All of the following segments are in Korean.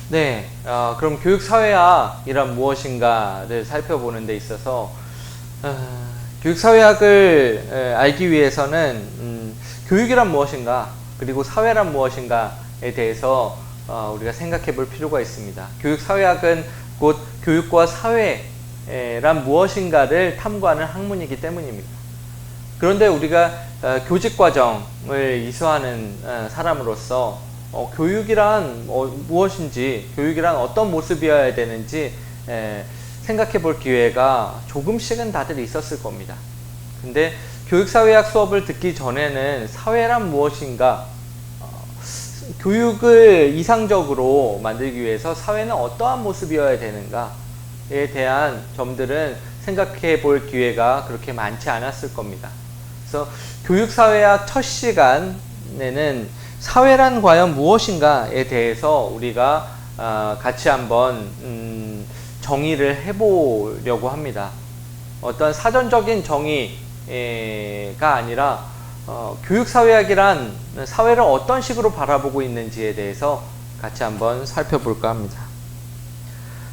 네, 그럼 교육사회학이란 무엇인가를 살펴보는 데 있어서 교육사회학을 알기 위해서는 교육이란 무엇인가 그리고 사회란 무엇인가에 대해서 우리가 생각해 볼 필요가 있습니다. 교육사회학은 곧 교육과 사회란 무엇인가를 탐구하는 학문이기 때문입니다. 그런데 우리가 교직과정을 이수하는 사람으로서 교육이란 무엇인지, 교육이란 어떤 모습이어야 되는지 생각해 볼 기회가 조금씩은 다들 있었을 겁니다. 근데 교육사회학 수업을 듣기 전에는 사회란 무엇인가, 교육을 이상적으로 만들기 위해서 사회는 어떠한 모습이어야 되는가에 대한 점들은 생각해 볼 기회가 그렇게 많지 않았을 겁니다. 그래서 교육사회학 첫 시간에는 사회란 과연 무엇인가에 대해서 우리가 같이 한번 정의를 해보려고 합니다. 어떤 사전적인 정의가 아니라 교육사회학이란 사회를 어떤 식으로 바라보고 있는지에 대해서 같이 한번 살펴볼까 합니다.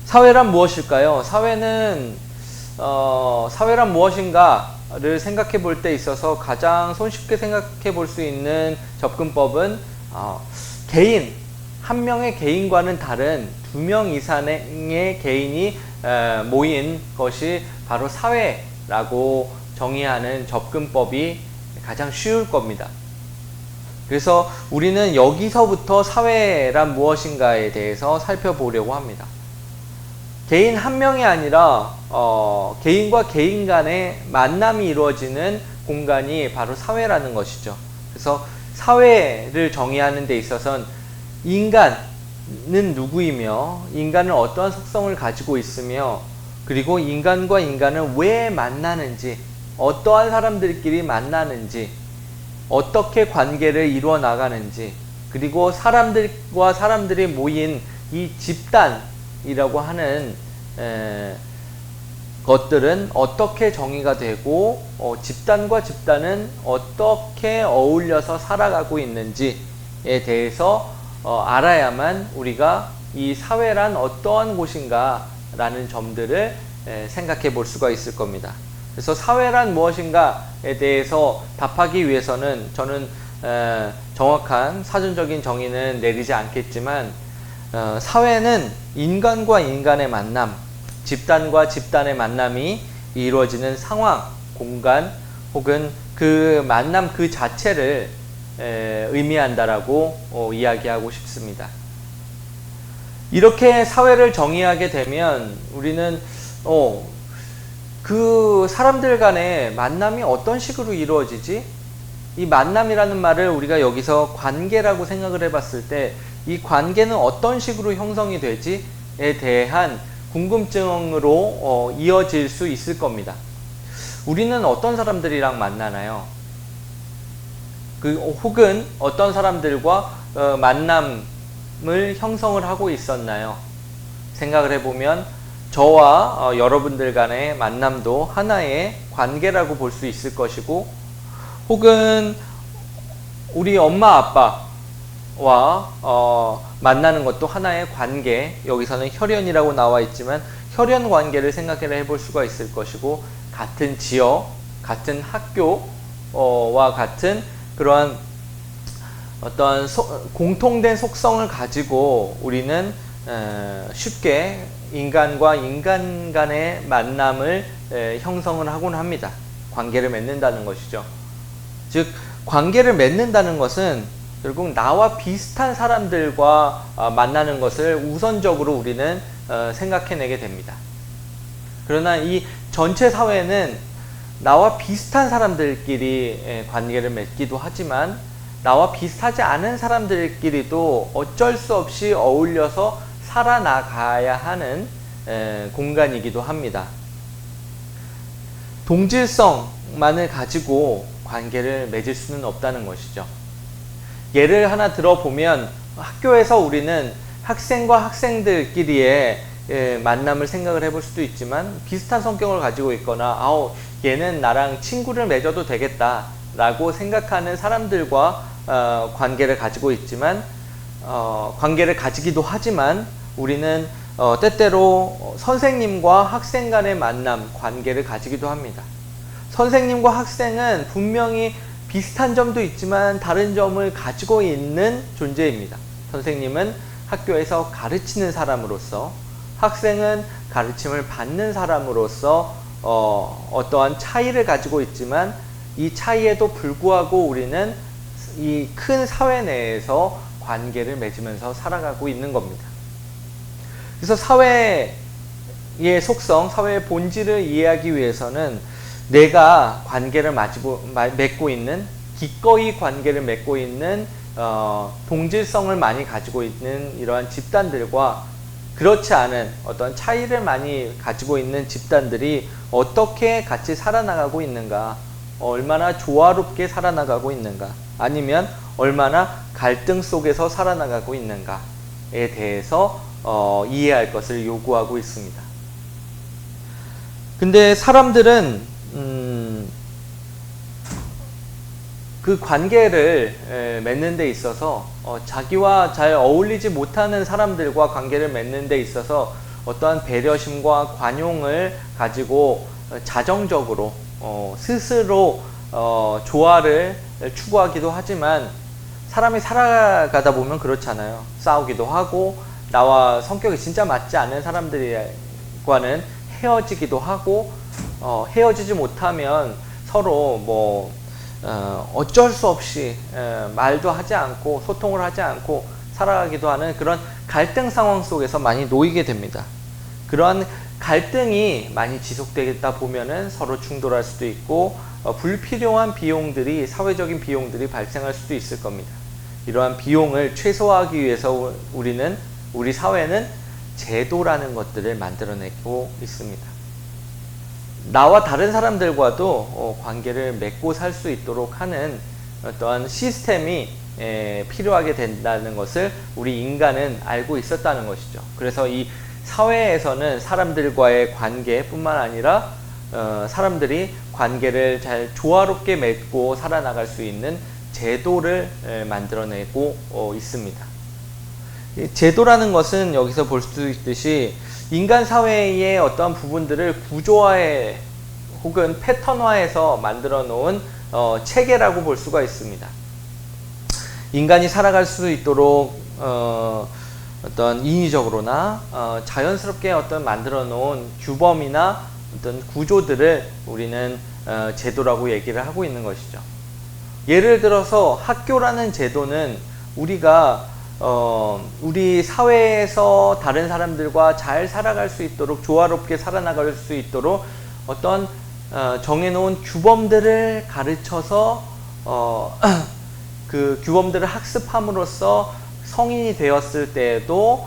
사회란 무엇일까요? 사회란 무엇인가를 생각해 볼 때 있어서 가장 손쉽게 생각해 볼 수 있는 접근법은 개인, 한 명의 개인과는 다른 두 명 이상의 개인이 모인 것이 바로 사회라고 정의하는 접근법이 가장 쉬울 겁니다. 그래서 우리는 여기서부터 사회란 무엇인가에 대해서 살펴보려고 합니다. 개인 한 명이 아니라 개인과 개인 간의 만남이 이루어지는 공간이 바로 사회라는 것이죠. 그래서 사회를 정의하는 데 있어서는 인간은 누구이며 인간은 어떠한 속성을 가지고 있으며 그리고 인간과 인간은 왜 만나는지, 어떠한 사람들끼리 만나는지, 어떻게 관계를 이루어 나가는지, 그리고 사람들과 사람들이 모인 이 집단이라고 하는 것들은 어떻게 정의가 되고 집단과 집단은 어떻게 어울려서 살아가고 있는지에 대해서 알아야만 우리가 이 사회란 어떠한 곳인가 라는 점들을 생각해 볼 수가 있을 겁니다. 그래서 사회란 무엇인가에 대해서 답하기 위해서는 저는 정확한 사전적인 정의는 내리지 않겠지만 사회는 인간과 인간의 만남, 집단과 집단의 만남이 이루어지는 상황, 공간 혹은 그 만남 그 자체를 의미한다라고 이야기하고 싶습니다. 이렇게 사회를 정의하게 되면 우리는 그 사람들 간의 만남이 어떤 식으로 이루어지지? 이 만남이라는 말을 우리가 여기서 관계라고 생각을 해봤을 때 이 관계는 어떤 식으로 형성이 되지에 대한 궁금증으로 이어질 수 있을 겁니다. 우리는 어떤 사람들이랑 만나나요? 혹은 어떤 사람들과 만남을 형성을 하고 있었나요? 생각을 해보면 저와 여러분들 간의 만남도 하나의 관계라고 볼 수 있을 것이고, 혹은 우리 엄마 아빠와 만나는 것도 하나의 관계, 여기서는 혈연이라고 나와 있지만 혈연 관계를 생각해 볼 수가 있을 것이고, 같은 지역, 같은 학교와 같은 그러한 어떤 공통된 속성을 가지고 우리는 쉽게 인간과 인간 간의 만남을 형성을 하곤 합니다. 관계를 맺는다는 것이죠. 즉 관계를 맺는다는 것은 결국 나와 비슷한 사람들과 만나는 것을 우선적으로 우리는 생각해내게 됩니다. 그러나 이 전체 사회는 나와 비슷한 사람들끼리 관계를 맺기도 하지만 나와 비슷하지 않은 사람들끼리도 어쩔 수 없이 어울려서 살아나가야 하는 공간이기도 합니다. 동질성만을 가지고 관계를 맺을 수는 없다는 것이죠. 예를 하나 들어보면 학교에서 우리는 학생과 학생들끼리의 만남을 생각을 해볼 수도 있지만 비슷한 성격을 가지고 있거나 얘는 나랑 친구를 맺어도 되겠다 라고 생각하는 사람들과 관계를 가지고 있지만 관계를 가지기도 하지만 우리는 때때로 선생님과 학생 간의 만남, 관계를 가지기도 합니다. 선생님과 학생은 분명히 비슷한 점도 있지만 다른 점을 가지고 있는 존재입니다. 선생님은 학교에서 가르치는 사람으로서, 학생은 가르침을 받는 사람으로서 어떠한 차이를 가지고 있지만 이 차이에도 불구하고 우리는 이 큰 사회 내에서 관계를 맺으면서 살아가고 있는 겁니다. 그래서 사회의 속성, 사회의 본질을 이해하기 위해서는 내가 관계를 맺고 있는, 기꺼이 관계를 맺고 있는 동질성을 많이 가지고 있는 이러한 집단들과 그렇지 않은 어떤 차이를 많이 가지고 있는 집단들이 어떻게 같이 살아나가고 있는가, 얼마나 조화롭게 살아나가고 있는가, 아니면 얼마나 갈등 속에서 살아나가고 있는가에 대해서 이해할 것을 요구하고 있습니다. 근데 사람들은 그 관계를 맺는 데 있어서 자기와 잘 어울리지 못하는 사람들과 관계를 맺는 데 있어서 어떠한 배려심과 관용을 가지고 자정적으로 스스로 조화를 추구하기도 하지만 사람이 살아가다 보면 그렇잖아요. 싸우기도 하고 나와 성격이 진짜 맞지 않는 사람들과는 헤어지기도 하고 헤어지지 못하면 서로 어쩔 수 없이 말도 하지 않고 소통을 하지 않고 살아가기도 하는 그런 갈등 상황 속에서 많이 놓이게 됩니다. 그러한 갈등이 많이 지속되다 보면은 서로 충돌할 수도 있고 불필요한 비용들이, 사회적인 비용들이 발생할 수도 있을 겁니다. 이러한 비용을 최소화하기 위해서 우리 사회는 제도라는 것들을 만들어내고 있습니다. 나와 다른 사람들과도 관계를 맺고 살 수 있도록 하는 어떠한 시스템이 필요하게 된다는 것을 우리 인간은 알고 있었다는 것이죠. 그래서 이 사회에서는 사람들과의 관계뿐만 아니라 사람들이 관계를 잘 조화롭게 맺고 살아나갈 수 있는 제도를 만들어내고 있습니다. 제도라는 것은 여기서 볼 수 있듯이 인간 사회의 어떠한 부분들을 구조화해 혹은 패턴화해서 만들어 놓은 체계라고 볼 수가 있습니다. 인간이 살아갈 수 있도록 어떤 인위적으로나 자연스럽게 어떤 만들어 놓은 규범이나 어떤 구조들을 우리는 제도라고 얘기를 하고 있는 것이죠. 예를 들어서 학교라는 제도는 우리가 우리 사회에서 다른 사람들과 잘 살아갈 수 있도록, 조화롭게 살아나갈 수 있도록 어떤 정해놓은 규범들을 가르쳐서 그 규범들을 학습함으로써 성인이 되었을 때에도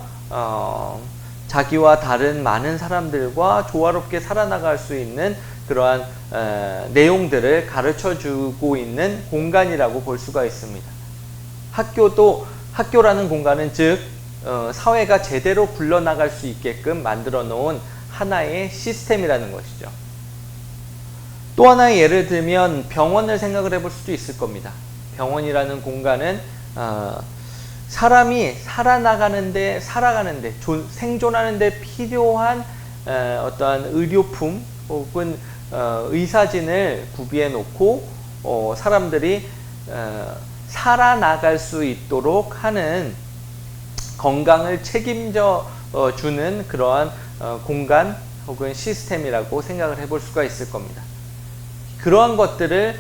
자기와 다른 많은 사람들과 조화롭게 살아나갈 수 있는 그러한 내용들을 가르쳐주고 있는 공간이라고 볼 수가 있습니다. 학교라는 공간은 즉 사회가 제대로 굴러나갈 수 있게끔 만들어 놓은 하나의 시스템이라는 것이죠. 또 하나의 예를 들면 병원을 생각을 해볼 수도 있을 겁니다. 병원이라는 공간은 사람이 살아가는데 생존하는데 필요한 어떠한 의료품 혹은 의사진을 구비해 놓고 사람들이 살아나갈 수 있도록 하는, 건강을 책임져 주는 그러한 공간 혹은 시스템이라고 생각을 해볼 수가 있을 겁니다. 그러한 것들을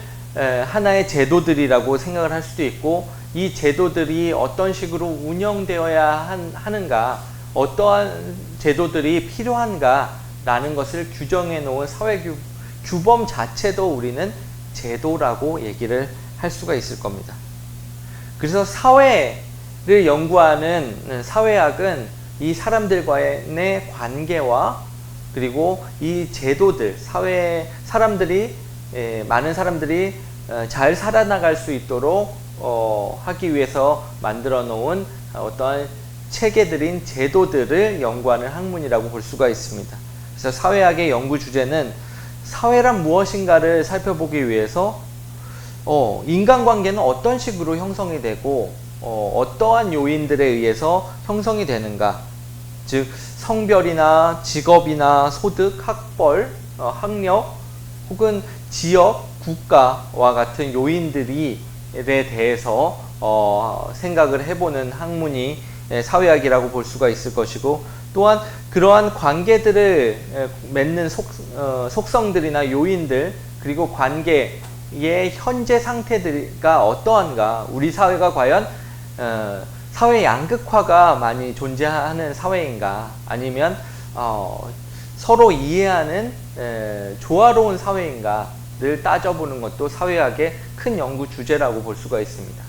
하나의 제도들이라고 생각을 할 수도 있고, 이 제도들이 어떤 식으로 운영되어야 하는가, 어떠한 제도들이 필요한가 라는 것을 규정해 놓은 사회 규범 자체도 우리는 제도라고 얘기를 할 수가 있을 겁니다. 그래서 사회를 연구하는 사회학은 이 사람들과의 관계와 그리고 이 제도들, 많은 사람들이 잘 살아나갈 수 있도록 하기 위해서 만들어 놓은 어떠한 체계들인 제도들을 연구하는 학문이라고 볼 수가 있습니다. 그래서 사회학의 연구 주제는 사회란 무엇인가를 살펴보기 위해서 인간관계는 어떤 식으로 형성이 되고 어떠한 요인들에 의해서 형성이 되는가, 즉 성별이나 직업이나 소득, 학벌, 학력 혹은 지역, 국가와 같은 요인들에 대해서 생각을 해보는 학문이 사회학이라고 볼 수가 있을 것이고, 또한 그러한 관계들을 맺는 속성들이나 요인들, 그리고 관계의 현재 상태가 어떠한가, 우리 사회가 과연 사회 양극화가 많이 존재하는 사회인가, 아니면 서로 이해하는 조화로운 사회인가를 따져보는 것도 사회학의 큰 연구 주제라고 볼 수가 있습니다.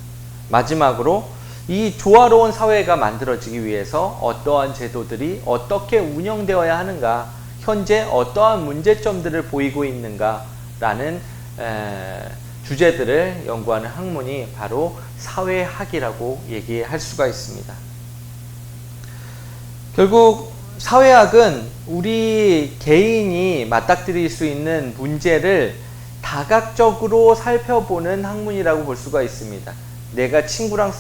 마지막으로 이 조화로운 사회가 만들어지기 위해서 어떠한 제도들이 어떻게 운영되어야 하는가, 현재 어떠한 문제점들을 보이고 있는가라는 주제들을 연구하는 학문이 바로 사회학이라고 얘기할 수가 있습니다. 결국 사회학은 우리 개인이 맞닥뜨릴 수 있는 문제를 다각적으로 살펴보는 학문이라고 볼 수가 있습니다. 내가 친구랑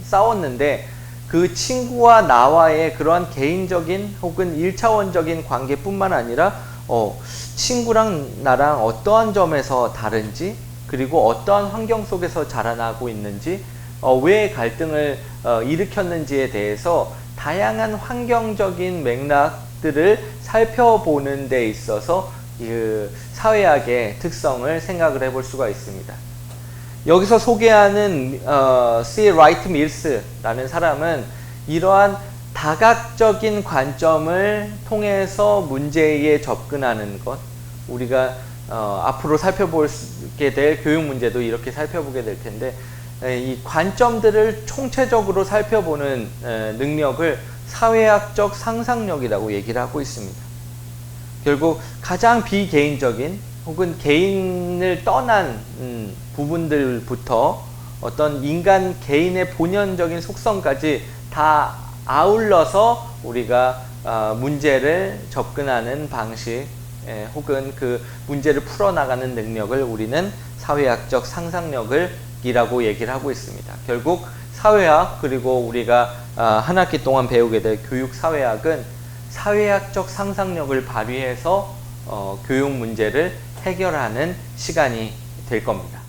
싸웠는데 그 친구와 나와의 그러한 개인적인 혹은 1차원적인 관계뿐만 아니라 친구랑 나랑 어떠한 점에서 다른지, 그리고 어떠한 환경 속에서 자라나고 있는지, 왜 갈등을 일으켰는지에 대해서 다양한 환경적인 맥락들을 살펴보는 데 있어서 사회학의 특성을 생각을 해볼 수가 있습니다. 여기서 소개하는 C. 라이트 밀스라는 사람은 이러한 다각적인 관점을 통해서 문제에 접근하는 것, 우리가 앞으로 살펴보게 될 교육 문제도 이렇게 살펴보게 될 텐데, 이 관점들을 총체적으로 살펴보는 능력을 사회학적 상상력이라고 얘기를 하고 있습니다. 결국 가장 비개인적인 혹은 개인을 떠난 부분들부터 어떤 인간 개인의 본연적인 속성까지 다 아울러서 우리가 문제를 접근하는 방식 혹은 그 문제를 풀어나가는 능력을 우리는 사회학적 상상력이라고 얘기를 하고 있습니다. 결국 사회학, 그리고 우리가 한 학기 동안 배우게 될 교육사회학은 사회학적 상상력을 발휘해서 교육 문제를 해결하는 시간이 될 겁니다.